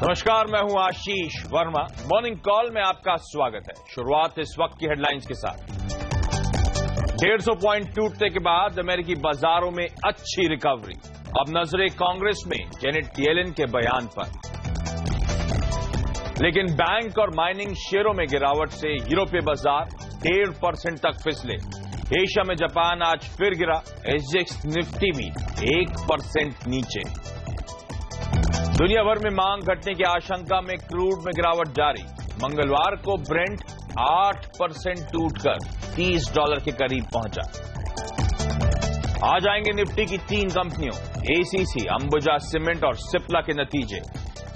नमस्कार, मैं हूं आशीष वर्मा। मॉर्निंग कॉल में आपका स्वागत है। शुरुआत इस वक्त की हेडलाइंस के साथ। 150 पॉइंट टूटने के बाद अमेरिकी बाजारों में अच्छी रिकवरी। अब नजरें कांग्रेस में जेनेट येलेन के बयान पर। लेकिन बैंक और माइनिंग शेयरों में गिरावट से यूरोपीय बाजार 1.5% तक फिसले। एशिया में जापान आज फिर गिरा। एसजेएक्स निफ्टी भी 1% नीचे। दुनिया भर में मांग घटने की आशंका में क्रूड में गिरावट जारी। मंगलवार को ब्रेंट 8% टूटकर $30 के करीब पहुंचा। आज आएंगे निफ्टी की 3 कंपनियों एसीसी, अंबुजा सीमेंट और सिप्ला के नतीजे।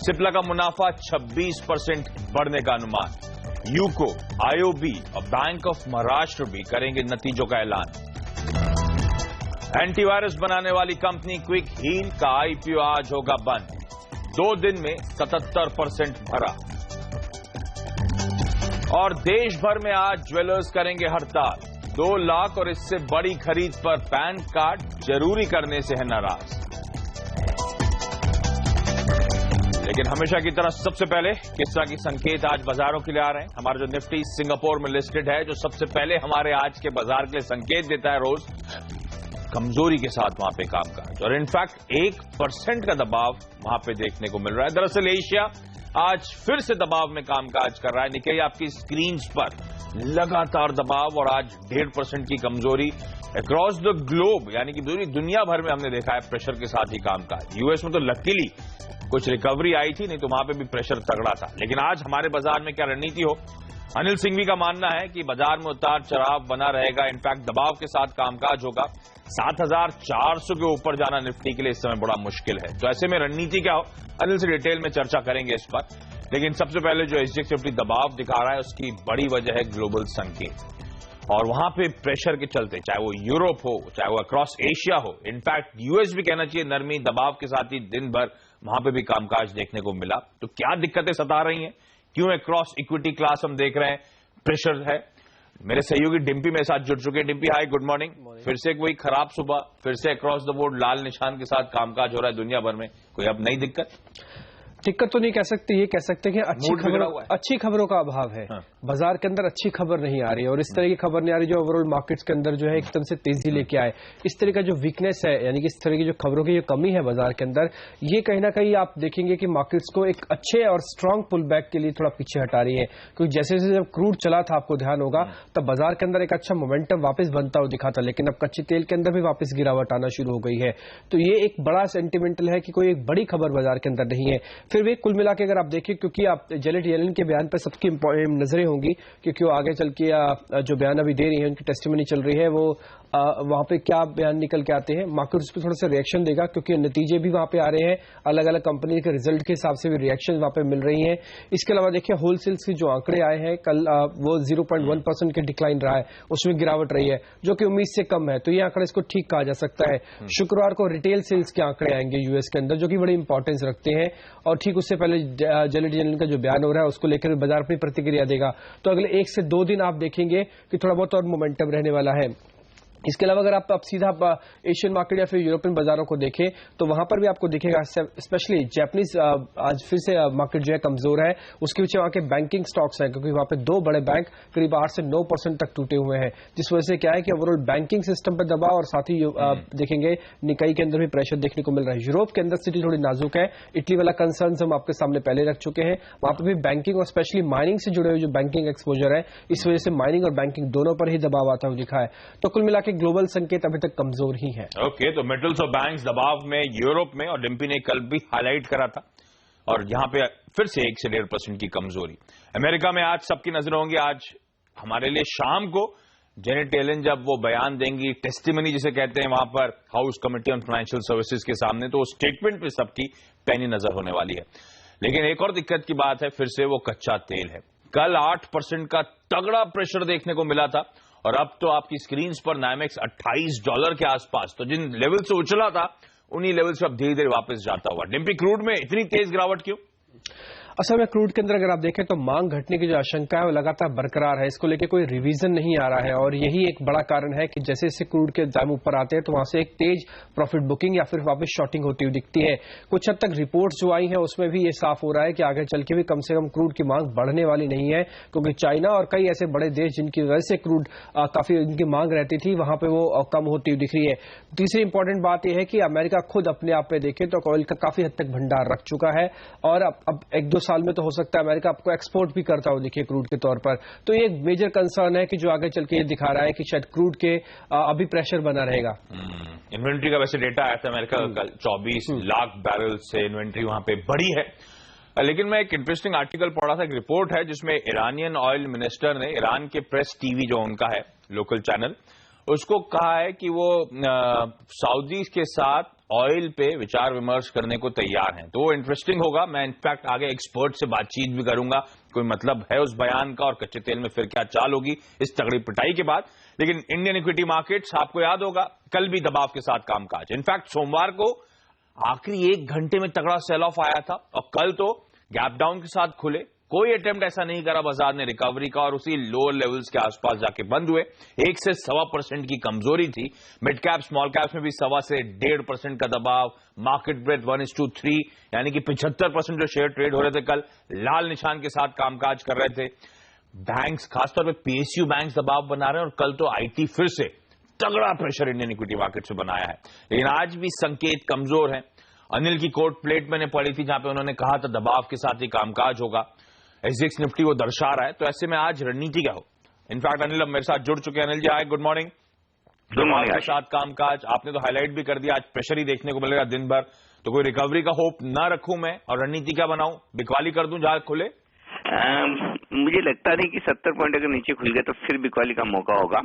सिप्ला का मुनाफा 26% बढ़ने का अनुमान। यूको, आईओबी और बैंक ऑफ महाराष्ट्र भी करेंगे नतीजों का ऐलान। एंटीवायरस बनाने वाली कंपनी क्विक हील का आईपीओ आज होगा बंद। 2 दिन में 77% भरा। और देश भर में आज ज्वेलर्स करेंगे हड़ताल। 2 लाख और इससे बड़ी खरीद पर पैन कार्ड जरूरी करने से है नाराज। लेकिन हमेशा की तरह सबसे पहले किस तरह की संकेत आज बाजारों के लिए आ रहे हैं। हमारा जो निफ्टी सिंगापुर में लिस्टेड है, जो सबसे पहले हमारे आज के बाजार के लिए संकेत देता है रोज, कमजोरी के साथ वहां पे कामकाज और इनफैक्ट 1% का दबाव वहां पे देखने को मिल रहा है। दरअसल एशिया आज फिर से दबाव में कामकाज कर रहा है। निकई आपकी स्क्रीन पर लगातार दबाव और आज 1.5% की कमजोरी अक्रॉस द ग्लोब, यानी कि पूरी दुनिया भर में हमने देखा है प्रेशर के साथ ही कामकाज। यूएस में तो लकीली कुछ रिकवरी आई थी, नहीं तो वहां पे भी प्रेशर तगड़ा था। लेकिन आज हमारे बाजार में क्या रणनीति हो, अनिल सिंघवी का मानना है कि बाजार में उतार चढ़ाव बना रहेगा। इनफैक्ट दबाव के साथ कामकाज होगा। 7400 के ऊपर जाना निफ्टी के लिए इस समय बड़ा मुश्किल है। तो ऐसे में रणनीति क्या हो, अनिल से डिटेल में चर्चा करेंगे इस पर। लेकिन सबसे पहले जो एसजेएक्स निफ्टी दबाव दिखा रहा है उसकी बड़ी वजह है ग्लोबल संकेत। और वहां पे प्रेशर के चलते, चाहे वो यूरोप हो, चाहे वो अक्रॉस एशिया हो, इनफैक्ट यूएस भी कहना चाहिए, नरमी दबाव के साथ ही दिन भर वहां पे भी कामकाज देखने को मिला। तो क्या दिक्कतें सता रही हैं, क्यों अक्रॉस इक्विटी क्लास हम देख रहे हैं प्रेशर है। मेरे सहयोगी डिम्पी मेरे साथ जुड़ चुके हैं। डिम्पी, हाय, गुड मॉर्निंग। फिर से कोई खराब सुबह, फिर से अक्रॉस द बोर्ड लाल निशान के साथ कामकाज हो रहा है दुनिया भर में। कोई अब नई दिक्कत तो नहीं कह सकते, ये कह सकते हैं कि अच्छी खबरों का अभाव है। हाँ। बाजार के अंदर अच्छी खबर नहीं आ रही और इस तरह की खबर नहीं आ रही जो ओवरऑल मार्केट्स के अंदर जो है एकदम से तेजी लेके आए। इस तरह का जो वीकनेस है, यानी कि इस तरह की जो खबरों की जो कमी है बाजार के अंदर, ये कहीं ना कहीं आप देखेंगे कि मार्केट्स को एक अच्छे और स्ट्रांग पुल बैक के लिए थोड़ा पीछे हटा रही है। क्योंकि जैसे जैसे जब क्रूड चला था, आपको ध्यान होगा, तब बाजार के अंदर एक अच्छा मोमेंटम वापस बनता हुआ दिखा था। लेकिन अब कच्चे तेल के अंदर भी वापस गिरावट आना शुरू हो गई है। तो ये एक बड़ा सेंटिमेंटल है कि कोई एक बड़ी खबर बाजार के अंदर नहीं है। फिर भी कुल मिला के अगर आप देखिए, क्योंकि आप जेनेट येलेन के बयान पर सबकी नजरें होंगी, क्योंकि वो आगे चल के जो बयान अभी दे रही है, उनकी टेस्टिमनी चल रही है, वो वहां पे क्या बयान निकल के आते हैं, मार्केट उस पर थोड़ा सा रिएक्शन देगा। क्योंकि नतीजे भी वहां पे आ रहे हैं, अलग अलग कंपनी के रिजल्ट के हिसाब से भी रिएक्शन वहां पे मिल रही हैं। इसके अलावा देखिए होलसेल्स के जो आंकड़े आए हैं कल, वो 0.1% के डिक्लाइन रहा है, उसमें गिरावट रही है, जो कि उम्मीद से कम है। तो ये आंकड़ा इसको ठीक कहा जा सकता है। शुक्रवार को रिटेल सेल्स के आंकड़े आएंगे यूएस के अंदर, जो कि बड़ी इंपॉर्टेंस रखते हैं। और ठीक उससे पहले जेनेट येलेन का जो बयान हो रहा है उसको लेकर बाजार अपनी प्रतिक्रिया देगा। तो अगले 1 से 2 दिन आप देखेंगे कि थोड़ा बहुत और मोमेंटम रहने वाला है। इसके अलावा अगर आप सीधा एशियन मार्केट या फिर यूरोपियन बाजारों को देखें तो वहां पर भी आपको दिखेगा, स्पेशली जापानीज आज फिर से मार्केट जो है कमजोर है। उसके पीछे वहां के बैंकिंग स्टॉक्स हैं, क्योंकि वहां पे 2 बड़े बैंक करीब 8 से 9% तक टूटे हुए हैं, जिस वजह से क्या है कि ओवरऑल बैंकिंग सिस्टम पर दबाव और साथ ही देखेंगे निकाई के अंदर भी प्रेशर देखने को मिल रहा है। यूरोप के अंदर स्थिति थोड़ी नाजुक है। इटली वाला कंसर्न हम आपके सामने पहले रख चुके हैं। वहां पर भी बैंकिंग और स्पेशली माइनिंग से जुड़े हुए जो बैंकिंग एक्सपोजर है, इस वजह से माइनिंग और बैंकिंग दोनों पर ही दबाव आता हुआ दिखा है। तो कुल मिला ग्लोबल संकेत अभी तक कमजोर ही है। ओके, तो मेटल्स और बैंक्स दबाव में यूरोप में, और डिम्पी ने कल भी हाईलाइट करा था। और यहां पे फिर से 1 से 1.5% की कमजोरी। अमेरिका में आज सबकी नजर होंगी। आज हमारे लिए शाम को जेनेट येलेन जब वो बयान देंगी, टेस्टिमनी जिसे कहते हैं, वहां पर house committee on financial services के सामने, तो उस स्टेटमेंट पे सबकी पैनी नजर होने वाली है। लेकिन एक और दिक्कत की बात है, फिर से वो कच्चा तेल है। कल 8% का तगड़ा प्रेशर देखने को मिला था और अब तो आपकी स्क्रीन पर नाइमेक्स $28 के आसपास, तो जिन लेवल से उछला था उन्हीं लेवल से अब धीरे धीरे वापस जाता हुआ। डिम्पी, क्रूड में इतनी तेज गिरावट क्यों? असल में क्रूड के अंदर अगर आप देखें तो मांग घटने की जो आशंका है वो लगातार बरकरार है, इसको लेकर कोई रिवीजन नहीं आ रहा है और यही एक बड़ा कारण है कि जैसे जैसे क्रूड के दाम ऊपर आते हैं तो वहां से एक तेज प्रॉफिट बुकिंग या फिर वापस शॉर्टिंग होती हुई दिखती है। कुछ हद तक रिपोर्ट्स जो आई हैं उसमें भी ये साफ हो रहा है कि आगे चल के भी कम से कम क्रूड की मांग बढ़ने वाली नहीं है, क्योंकि चाइना और कई ऐसे बड़े देश जिनकी वजह से क्रूड काफी उनकी मांग रहती थी वहां पे वो कम होती हुई दिख रही है। तीसरी इंपॉर्टेंट बात यह है कि अमेरिका खुद अपने आप पे देखे तो ऑयल का काफी हद तक भंडार रख चुका है और अब 1-2 साल में तो हो सकता है अमेरिका आपको एक्सपोर्ट भी करता हो दिखे क्रूड के तौर पर। तो ये एक मेजर कंसर्न है कि जो आगे चल के ये दिखा रहा है कि शायद क्रूड के अभी प्रेशर बना रहेगा। इन्वेंट्री का वैसे डेटा आया था अमेरिका का कल, 24 लाख बैरल से इन्वेंट्री वहां पे बढ़ी है। लेकिन मैं एक इंटरेस्टिंग आर्टिकल पढ़ा था, एक रिपोर्ट है जिसमें ईरानियन ऑयल मिनिस्टर ने ईरान के प्रेस टीवी जो उनका है लोकल चैनल, उसको कहा है कि वो सऊदी के साथ ऑयल पे विचार विमर्श करने को तैयार हैं। तो इंटरेस्टिंग होगा। मैं इनफैक्ट आगे एक्सपर्ट से बातचीत भी करूंगा, कोई मतलब है उस बयान का और कच्चे तेल में फिर क्या चाल होगी इस तगड़ी पिटाई के बाद। लेकिन इंडियन इक्विटी मार्केट्स आपको याद होगा कल भी दबाव के साथ कामकाज। इनफैक्ट सोमवार को आखिरी 1 घंटे में तगड़ा सेल ऑफ आया था और कल तो गैप डाउन के साथ खुले। कोई अटेम्प्ट ऐसा नहीं करा बाजार ने रिकवरी का और उसी लोअर लेवल्स के आसपास जाके बंद हुए। 1 से 1.25% की कमजोरी थी। मिड कैप स्मॉल कैप्स में भी 1.25 से 1.5% का दबाव। मार्केट ब्रेथ 1:3 यानी कि 75% जो शेयर ट्रेड हो रहे थे कल लाल निशान के साथ कामकाज कर रहे थे। बैंक्स खासतौर पर पीएसयू बैंक्स दबाव बना रहे हैं और कल तो आईटी फिर से तगड़ा प्रेशर इंडियन इक्विटी मार्केट से बनाया है। लेकिन आज भी संकेत कमजोर है। अनिल की कोट प्लेट मैंने पढ़ी थी जहां पे उन्होंने कहा था दबाव के साथ ही कामकाज होगा। एसजीएक्स निफ्टी वो दर्शा रहा है। तो ऐसे में आज रणनीति क्या हो? इनफैक्ट अनिल अब मेरे साथ जुड़ चुके हैं। अनिल जी हाय, गुड मॉर्निंग। दबाव के साथ कामकाज आपने तो हाईलाइट भी कर दिया, आज प्रेशर ही देखने को मिलेगा दिन भर। तो कोई रिकवरी का होप ना रखूं मैं और रणनीति क्या बनाऊं? बिकवाली कर दूं जहां खुले? मुझे लगता नहीं कि 70 पॉइंट अगर नीचे खुल गए तो फिर बिकवाली का मौका होगा।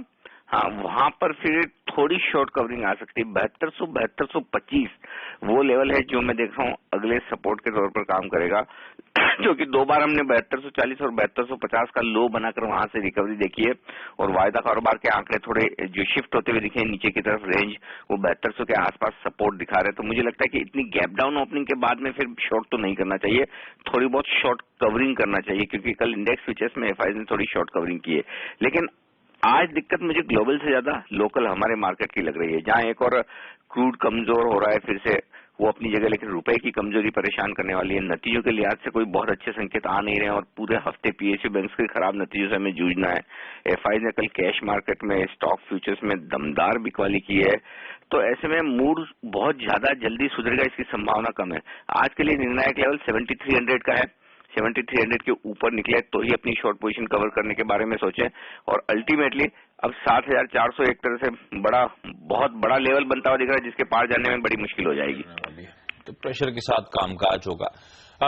हाँ, वहां पर फिर थोड़ी शॉर्ट कवरिंग आ सकती है। 7200 7225 वो लेवल है जो मैं देख रहा हूँ अगले सपोर्ट के तौर पर काम करेगा, जो कि 2 बार हमने 7240 और 7250 का लो बनाकर वहां से रिकवरी देखी है और वायदा कारोबार के आंकड़े थोड़े जो शिफ्ट होते हुए दिखे नीचे की तरफ रेंज वो 7200 के आसपास सपोर्ट दिखा रहे हैं। तो मुझे लगता है कि इतनी गैप डाउन ओपनिंग के बाद में फिर शॉर्ट तो नहीं करना चाहिए, थोड़ी बहुत शॉर्ट कवरिंग करना चाहिए, क्योंकि कल इंडेक्स फ्यूचर्स में एफआईज ने थोड़ी शॉर्ट कवरिंग की है। लेकिन आज दिक्कत मुझे ग्लोबल से ज्यादा लोकल हमारे मार्केट की लग रही है, जहां एक और क्रूड कमजोर हो रहा है फिर से वो अपनी जगह, लेकिन रुपए की कमजोरी परेशान करने वाली है। नतीजों के लिहाज से कोई बहुत अच्छे संकेत आ नहीं रहे और पूरे हफ्ते पीएसयू बैंक्स के खराब नतीजों से हमें जूझना है। एफआई ने कल कैश मार्केट में स्टॉक फ्यूचर्स में दमदार बिकवाली की है, तो ऐसे में मूड बहुत ज्यादा जल्दी सुधरेगा इसकी संभावना कम है। आज के लिए निर्णायक लेवल 7300 का है। 7300 के ऊपर निकले तो ही अपनी शॉर्ट पोजीशन कवर करने के बारे में सोचें और अल्टीमेटली अब 7400 एक तरह से बहुत बड़ा लेवल बनता हुआ दिख रहा है, जिसके पार जाने में बड़ी मुश्किल हो जाएगी। तो प्रेशर के साथ कामकाज होगा।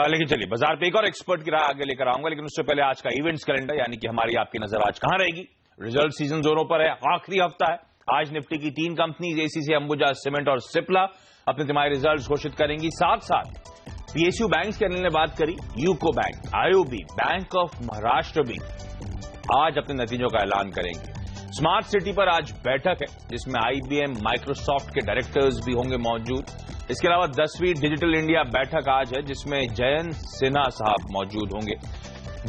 लेकिन चलिए बाजार पे एक और एक्सपर्ट की राय आगे लेकर आऊंगा, लेकिन उससे पहले आज का इवेंट्स कैलेंडर, यानी कि हमारी आपकी नजर आज कहां रहेगी। रिजल्ट सीजन जोरों पर है, आखिरी हफ्ता है। आज निफ्टी की 3 कंपनीज एसीसी, अंबुजा सीमेंट और सिप्ला अपने तिमाही रिजल्ट घोषित करेंगी। साथ साथ पीएसयू बैंक्स के अनिल ने बात करी, UCO bank, IOB, bank of Maharashtra भी आज अपने नतीजों का ऐलान करेंगे। स्मार्ट सिटी पर आज बैठक है जिसमें आईबीएम, माइक्रोसॉफ्ट के डायरेक्टर्स भी होंगे मौजूद। इसके अलावा 10वीं डिजिटल इंडिया बैठक आज है जिसमें जयंत सिन्हा साहब मौजूद होंगे।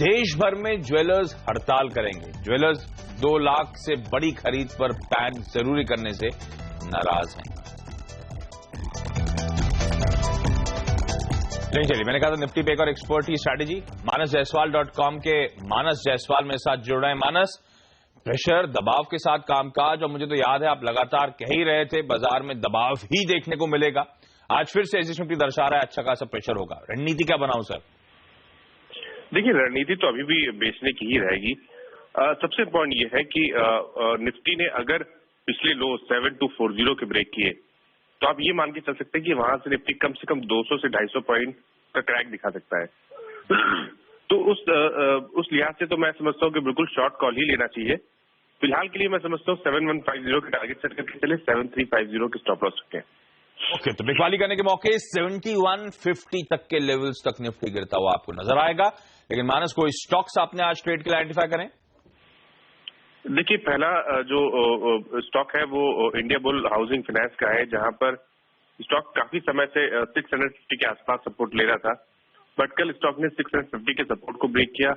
देश भर में ज्वेलर्स हड़ताल करेंगे। ज्वेलर्स 2 लाख से बड़ी खरीद पर पैन जरूरी करने से नाराज हैं। नहीं चलिए, मैंने कहा था निफ्टी पे एक और एक्सपर्ट की स्ट्रैटेजी। ManasJaiswal.com के मानस जायसवाल मेरे साथ जुड़ रहे हैं। मानस, प्रेशर दबाव के साथ कामकाज, और मुझे तो याद है आप लगातार कह ही रहे थे बाजार में दबाव ही देखने को मिलेगा। आज फिर से एसजीएक्स निफ्टी दर्शा रहा है अच्छा खासा प्रेशर होगा। रणनीति क्या बनाऊं सर? देखिए, रणनीति तो अभी भी बेचने की ही रहेगी। सबसे इम्पोर्टेंट ये है कि निफ्टी ने अगर पिछले लो 7240 के ब्रेक किए तो आप ये मान के चल सकते हैं कि वहां से निफ्टी कम से कम 200 से 250 पॉइंट का क्रैक दिखा सकता है। तो उस लिहाज से तो मैं समझता हूँ कि बिल्कुल शॉर्ट कॉल ही लेना चाहिए। फिलहाल के लिए मैं समझता हूँ 7150 के टारगेट सेट करके चले, 7350 के स्टॉप लॉस रखें। ओके, तो बिकवाली करने के मौके 7150 तक के लेवल्स तक निफ्टी गिरता हुआ आपको नजर आएगा। लेकिन मानस, कोई स्टॉक्स आपने आज ट्रेड के लिए आइडेंटिफाई करें? देखिए, पहला जो स्टॉक है वो इंडिया बुल हाउसिंग फाइनेंस का है, जहां पर स्टॉक काफी समय से 650 के आसपास सपोर्ट ले रहा था। बट कल स्टॉक ने 650 के सपोर्ट को ब्रेक किया।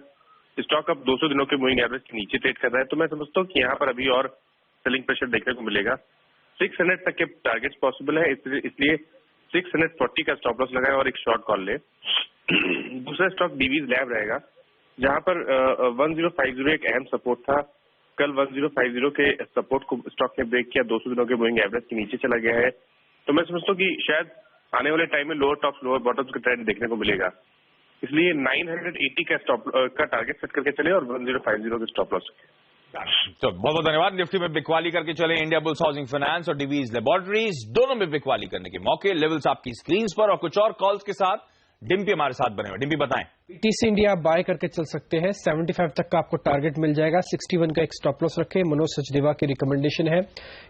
स्टॉक अब 200 दिनों के मूविंग एवरेज के नीचे ट्रेड कर रहा है, तो मैं समझता हूँ कि यहाँ पर अभी और सेलिंग प्रेशर देखने को मिलेगा। 600 तक के टारगेट्स पॉसिबल है, इसलिए 640 का स्टॉप लॉस लगाए और एक शॉर्ट कॉल ले। दूसरा स्टॉक डीवीज लैब रहेगा, जहां पर 1050 एक अहम सपोर्ट था। कल 1050 के सपोर्ट को स्टॉक ने ब्रेक किया, 200 दिनों के मूविंग एवरेज के नीचे चला गया है। तो मैं समझता हूँ कि शायद आने वाले टाइम में लोअर टॉप लोअर बॉटम्स का ट्रेंड देखने को मिलेगा, इसलिए 980 का स्टॉप का टारगेट सेट करके चले और 1050 के स्टॉप लॉस। तो बहुत बहुत धन्यवाद। निफ्टी में बिकवाली करके चले इंडिया बुल्स हाउसिंग फाइनेंस और डीवीज लेबोरेटरीज, दोनों में बिकवाली करने के मौके। लेवल्स आपकी स्क्रीन पर और कुछ और कॉल्स के साथ डिम्पी हमारे साथ बने हुए। डिम्पी बताएं। पीटीसी इंडिया बाय करके चल सकते हैं, 75 तक का आपको टारगेट मिल जाएगा। 61 का एक स्टॉप लॉस रखे, मनोज सचदेवा की रिकमेंडेशन है।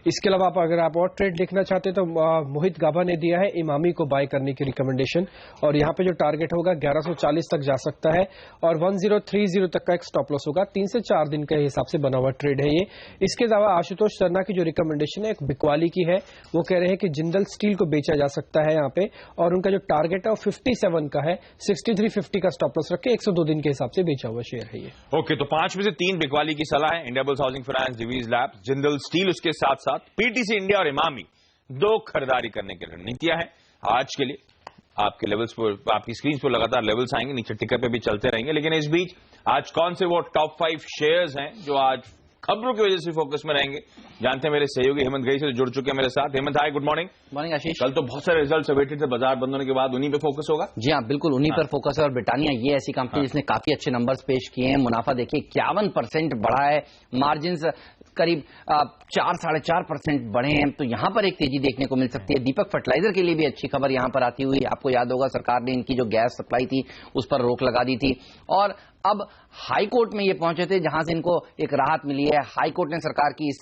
इसके अलावा अगर आप और ट्रेड देखना चाहते हैं तो मोहित गाभा ने दिया है इमामी को बाय करने की रिकमेंडेशन, और यहाँ पे जो टारगेट होगा 1140 तक जा सकता है और 1030 तक का एक स्टॉप लॉस होगा। 3 से 4 दिन के हिसाब से बना हुआ ट्रेड है ये। इसके अलावा आशुतोष शर्मा की जो रिकमेंडेशन है एक बिकवाली की है, वो कह रहे हैं कि जिंदल स्टील को बेचा जा सकता है यहाँ पे, और उनका जो टारगेट है वो 57 का है। 6350 का स्टॉप लॉस रखे, 102 दिन के हिसाब से बेचा हुआ शेयर है ये। ओके, तो 5 में से 3 बिकवाली की सलाह है। India bulls housing finance, Divi's lab, Jindal steel, उसके साथ साथ पीटीसी इंडिया और इमामी, 2 खरीदारी करने की रणनीतियां हैं आज के लिए। आपके लेवल्स पर, आपकी स्क्रीन पर लगातार लेवल्स आएंगे, नीचे टिकर पे भी चलते रहेंगे। लेकिन इस बीच आज कौन से वो टॉप 5 शेयर्स हैं जो आज खबरों की वजह से फोकस में रहेंगे, जानते हैं मेरे सहयोगी हेमंत गई से जुड़ चुके हैं मेरे साथ। हेमंत, हाय, गुड मॉर्निंग। मॉर्निंग आशीष। कल तो बहुत सारे रिजल्ट्स अवेटेड थे, बाजार बंद होने के बाद उन्हीं पे फोकस होगा। जी हाँ, बिल्कुल उन्हीं पर फोकस है। और ब्रिटानिया ये ऐसी कंपनी जिसने काफी अच्छे नंबर्स पेश किए हैं। मुनाफा देखिए 51% बढ़ा है, मार्जिन करीब 4-4.5% बढ़े हैं, तो यहां पर एक तेजी देखने को मिल सकती है। दीपक फर्टिलाइजर के लिए भी अच्छी खबर यहां पर आती हुई, आपको याद होगा सरकार ने इनकी जो गैस सप्लाई थी उस पर रोक लगा दी थी, और अब हाई कोर्ट में ये पहुंचे थे जहां से इनको एक राहत मिली है। हाई कोर्ट ने सरकार की इस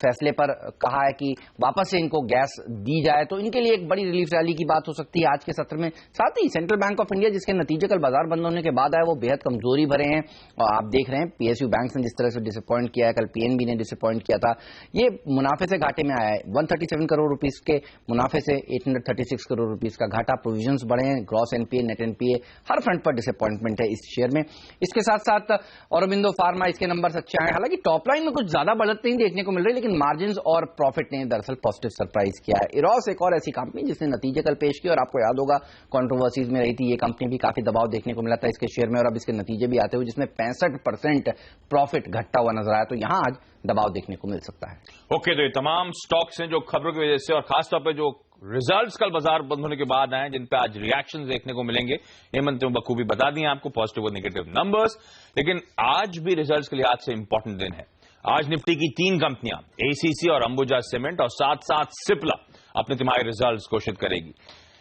फैसले पर कहा है कि वापस से इनको गैस दी जाए, तो इनके लिए एक बड़ी रिलीफ रैली की बात हो सकती है आज के सत्र में। साथ ही सेंट्रल बैंक ऑफ इंडिया, जिसके नतीजे कल बाजार बंद होने के बाद आए, वो बेहद कमजोरी भरे हैं। और आप देख रहे हैं पीएसयू बैंक ने जिस तरह से डिसअपॉइंट किया है, कल पीएनबी ने डिसअपॉइंट किया था। ये मुनाफे से घाटे में आया है, 137 करोड़ रुपीस के मुनाफे से 836 करोड़ रुपीस का घाटा। प्रोविजंस बढ़े हैं, ग्रॉस एनपीए, नेट एनपीए, हर फ्रंट पर डिसअपॉइंटमेंट है इस शेयर में। इसके साथ साथ औरोबिंदो फार्मा, इसके नंबर्स अच्छे आए। हालांकि टॉप लाइन में कुछ ज्यादा बढ़त नहीं देखने को मिल रही, लेकिन मार्जिन और प्रॉफिट ने दरअसल पॉजिटिव सरप्राइज किया है। इरोस एक और ऐसी कंपनी जिसने नतीजे कल पेश किए, और आपको याद होगा कंट्रोवर्सीज में रही थी ये कंपनी भी, काफी दबाव देखने को मिला था इसके शेयर में, और अब इसके नतीजे भी आते हुए जिसमें 65% प्रॉफिट घटता हुआ नजर आया, तो यहां आज दबाव देखने को मिल सकता है। ओके, तो ये तमाम स्टॉक्स हैं जो खबरों की वजह से और खासतौर पर जो रिजल्ट्स कल बाजार बंद होने के बाद आए, जिन पे आज रिएक्शंस देखने को मिलेंगे। हेमंत ने बखूबी बता दी आपको पॉजिटिव और नेगेटिव नंबर्स, लेकिन आज भी रिजल्ट्स के लिहाज से इंपॉर्टेंट दिन है। आज निफ्टी की 3 कंपनियां एसीसी और अंबुजा सीमेंट और साथ साथ सिप्ला अपने तिमाही रिजल्ट्स घोषित करेगी।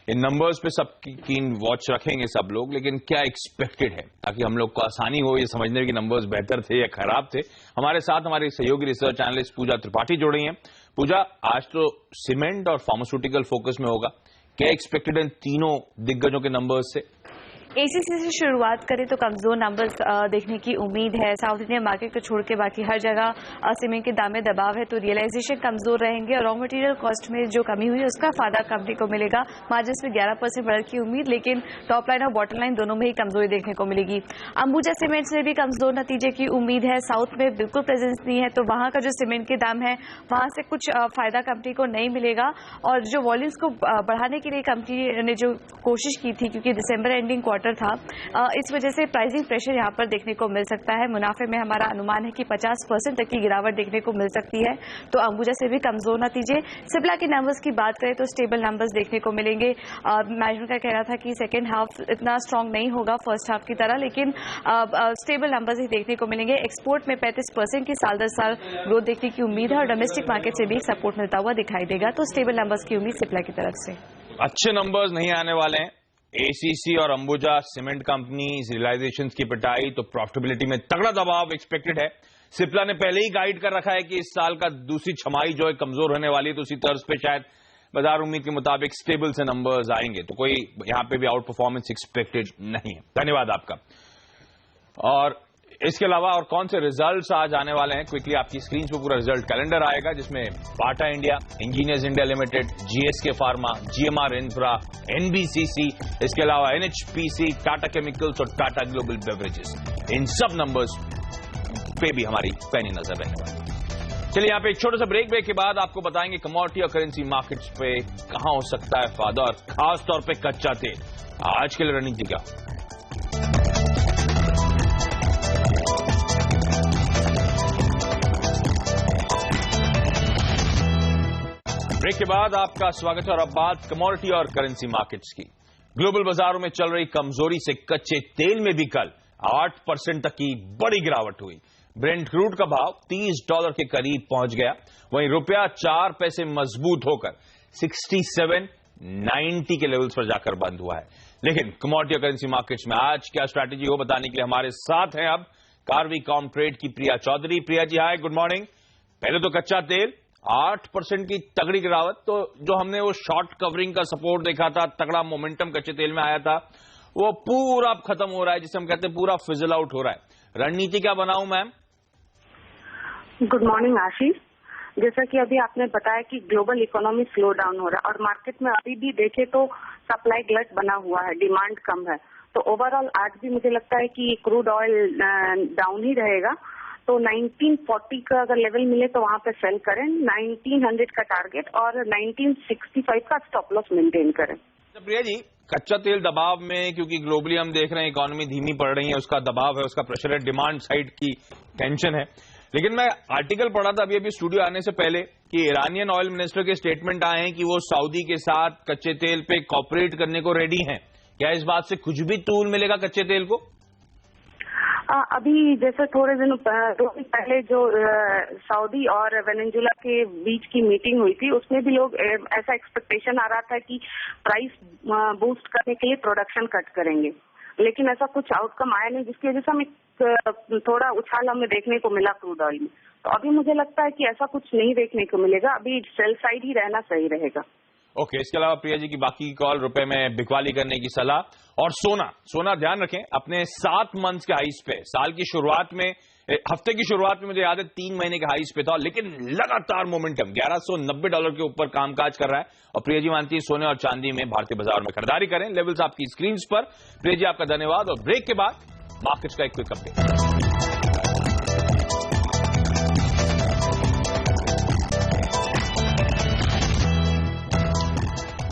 इन नंबर्स पे सबकी कीन वॉच रखेंगे सब लोग, लेकिन क्या एक्सपेक्टेड है, ताकि हम लोग को आसानी हो ये समझने कि नंबर्स बेहतर थे या खराब थे। हमारे साथ हमारी सहयोगी रिसर्च एनालिस्ट पूजा त्रिपाठी जुड़ी हैं। पूजा, आज तो सीमेंट और फार्मास्यूटिकल फोकस में होगा, क्या एक्सपेक्टेड है तीनों दिग्गजों के नंबर्स से? एसीसी से शुरुआत करें तो कमजोर नंबर्स देखने की उम्मीद है। साउथ इंडियन मार्केट को छोड़ के बाकी हर जगह सीमेंट के दाम में दबाव है, तो रियलाइजेशन कमजोर रहेंगे और रॉ मटेरियल कॉस्ट में जो कमी हुई है उसका फायदा कंपनी को मिलेगा। मार्जिन में 11% बढ़त की उम्मीद, लेकिन टॉप लाइन और बॉटम लाइन दोनों में ही कमजोरी देखने को मिलेगी। अंबुजा सीमेंट से भी कमजोर नतीजे की उम्मीद है। साउथ में बिल्कुल प्रेजेंस नहीं है, तो वहां का जो सीमेंट के दाम है वहां से कुछ फायदा कंपनी को नहीं मिलेगा। और जो वॉल्यूम्स को बढ़ाने के लिए कंपनी ने जो कोशिश की थी, क्योंकि दिसंबर एंडिंग क्वार्टर था, इस वजह से प्राइसिंग प्रेशर यहां पर देखने को मिल सकता है। मुनाफे में हमारा अनुमान है कि 50% तक की गिरावट देखने को मिल सकती है, तो अंबुजा से भी कमजोर नतीजे। सिप्ला के नंबर्स की बात करें तो स्टेबल नंबर्स देखने को मिलेंगे। मैनेजमेंट का कहना था कि सेकेंड हाफ इतना स्ट्रांग नहीं होगा फर्स्ट हाफ की तरह, लेकिन स्टेबल नंबर्स ही देखने को मिलेंगे। एक्सपोर्ट में 35% की साल दर साल ग्रोथ देखने की उम्मीद है और डोमेस्टिक मार्केट से भी सपोर्ट मिलता हुआ दिखाई देगा, तो स्टेबल नंबर्स की उम्मीद सिप्ला की तरफ से। अच्छे नंबर्स नहीं आने वाले हैं। एसीसी और अंबुजा सीमेंट कंपनीज रियलाइजेशंस की पिटाई, तो प्रॉफिटेबिलिटी में तगड़ा दबाव एक्सपेक्टेड है। सिप्ला ने पहले ही गाइड कर रखा है कि इस साल का दूसरी छमाही जो है कमजोर होने वाली है, तो उसी तर्ज पे शायद बाजार उम्मीद के मुताबिक स्टेबल से नंबर्स आएंगे, तो कोई यहां पे भी आउट परफॉर्मेंस एक्सपेक्टेड नहीं है। धन्यवाद आपका। और इसके अलावा और कौन से रिजल्ट्स आज आने वाले हैं, क्विकली आपकी स्क्रीन पे पूरा रिजल्ट कैलेंडर आएगा, जिसमें Bata India, engineers India limited, GSK pharma, GMR infra, NBCC, इसके अलावा एनएचपीसी, टाटा केमिकल्स और टाटा ग्लोबल बेवरेजेस, इन सब नंबर्स पे भी हमारी पैनी नजर रहने वाली है। चलिए यहां पे एक छोटा सा ब्रेक के बाद आपको बताएंगे कमोडिटी और करेंसी मार्केट्स पे कहां हो सकता है फायदा, और खास तौर पे कच्चा तेल आज के लिए रणनीति क्या। ब्रेक के बाद आपका स्वागत है और अब बात कमोडिटी और करेंसी मार्केट्स की। ग्लोबल बाजारों में चल रही कमजोरी से कच्चे तेल में भी कल 8% तक की बड़ी गिरावट हुई। ब्रेंट क्रूड का भाव $30 के करीब पहुंच गया, वहीं रुपया 4 पैसे मजबूत होकर 67.90 के लेवल्स पर जाकर बंद हुआ है। लेकिन कमोडिटी और करेंसी मार्केट्स में आज क्या स्ट्रैटेजी हो बताने के लिए हमारे साथ हैं अब कार्वी कॉमट्रेड की प्रिया चौधरी। प्रिया जी हाय, गुड मॉर्निंग। पहले तो कच्चा तेल 8% की तगड़ी गिरावट, तो जो हमने वो शॉर्ट कवरिंग का सपोर्ट देखा था, तगड़ा मोमेंटम कच्चे तेल में आया था, वो पूरा खत्म हो रहा है, जिसे हम कहते हैं पूरा फिजल आउट हो रहा है। रणनीति क्या बनाऊं मैम? गुड मॉर्निंग आशीष। जैसा कि अभी आपने बताया कि ग्लोबल इकोनॉमी स्लो डाउन हो रहा है और मार्केट में अभी भी देखे तो सप्लाई ग्लट बना हुआ है, डिमांड कम है, तो ओवरऑल आज भी मुझे लगता है कि क्रूड ऑयल डाउन ही रहेगा। तो 1940 का अगर लेवल मिले तो वहां पे सेल करें, 1900 का टारगेट और 1965 का स्टॉप लॉस मेंटेन करें। प्रिया जी, कच्चा तेल दबाव में, क्योंकि ग्लोबली हम देख रहे हैं इकोनॉमी धीमी पड़ रही है, उसका दबाव है, उसका प्रेशर है, डिमांड साइड की टेंशन है। लेकिन मैं आर्टिकल पढ़ा था अभी स्टूडियो आने से पहले कि ईरानियन ऑयल मिनिस्टर के स्टेटमेंट आए हैं कि वो सऊदी के साथ कच्चे तेल पे कॉपरेट करने को रेडी हैं। क्या इस बात से कुछ भी तूल मिलेगा कच्चे तेल को? अभी जैसे थोड़े दिन पहले जो सऊदी और वेनेजुला के बीच की मीटिंग हुई थी, उसमें भी लोग ऐसा एक्सपेक्टेशन आ रहा था कि प्राइस बूस्ट करने के लिए प्रोडक्शन कट करेंगे, लेकिन ऐसा कुछ आउटकम आया नहीं, जिसकी वजह से हमें थोड़ा उछाल हमें देखने को मिला क्रूड ऑयल में। तो अभी मुझे लगता है कि ऐसा कुछ नहीं देखने को मिलेगा, अभी सेल साइड ही रहना सही रहेगा। ओके, इसके अलावा प्रिया जी की बाकी कॉल, रुपए में बिकवाली करने की सलाह, और सोना ध्यान रखें अपने 7 मंथ्स के हाइस पे। साल की शुरुआत में, हफ्ते की शुरुआत में मुझे याद है 3 महीने के हाइस पे था, लेकिन लगातार मोमेंटम $1190 के ऊपर कामकाज कर रहा है। और प्रिया जी मानती है सोने और चांदी में भारतीय बाजार में खरीदारी करें। लेवल्स आपकी स्क्रीन पर। प्रिया जी आपका धन्यवाद, और ब्रेक के बाद मार्केट्स का एक क्विक अपडेट।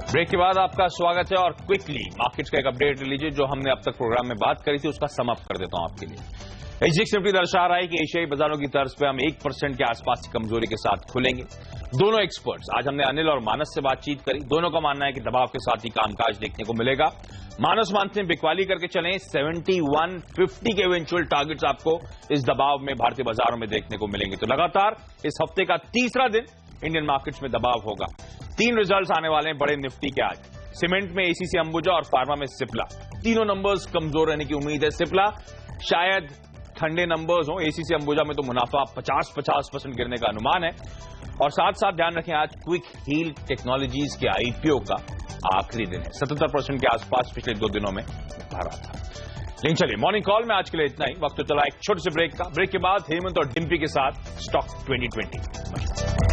ब्रेक के बाद आपका स्वागत है और क्विकली मार्केट्स का एक अपडेट लीजिए जो हमने अब तक प्रोग्राम में बात करी थी, उसका सम अप कर देता हूं आपके लिए। एसजीएक्स निफ्टी दर्शा रहा है कि एशियाई बाजारों की तर्ज पे हम 1% के आसपास की कमजोरी के साथ खुलेंगे। दोनों एक्सपर्ट्स, आज हमने अनिल और मानस से बातचीत करी, दोनों का मानना है कि दबाव के साथ ही कामकाज देखने को मिलेगा। मानस मानते हैं बिकवाली करके चलें, 7150 के इवेंचुअल टारगेट्स आपको इस दबाव में भारतीय बाजारों में देखने को मिलेंगे। तो लगातार इस हफ्ते का तीसरा दिन इंडियन मार्केट्स में दबाव होगा। 3 रिजल्ट्स आने वाले हैं बड़े निफ्टी के आज। सीमेंट में एसीसी अंबुजा और फार्मा में सिप्ला, तीनों नंबर्स कमजोर रहने की उम्मीद है। सिप्ला शायद ठंडे नंबर्स हो, एसीसी अंबुजा में तो मुनाफा 50% गिरने का अनुमान है। और साथ साथ ध्यान रखें आज क्विक हील टेक्नोलॉजीज के आईपीओ का आखिरी दिन है, 77% के आसपास पिछले 2 दिनों में भरा था। लेकिन चलिए मॉर्निंग कॉल में आज के लिए इतना ही। वक्त तो चला एक छोटे से ब्रेक का। ब्रेक के बाद हेमंत और डिम्पी के साथ स्टॉक 2020।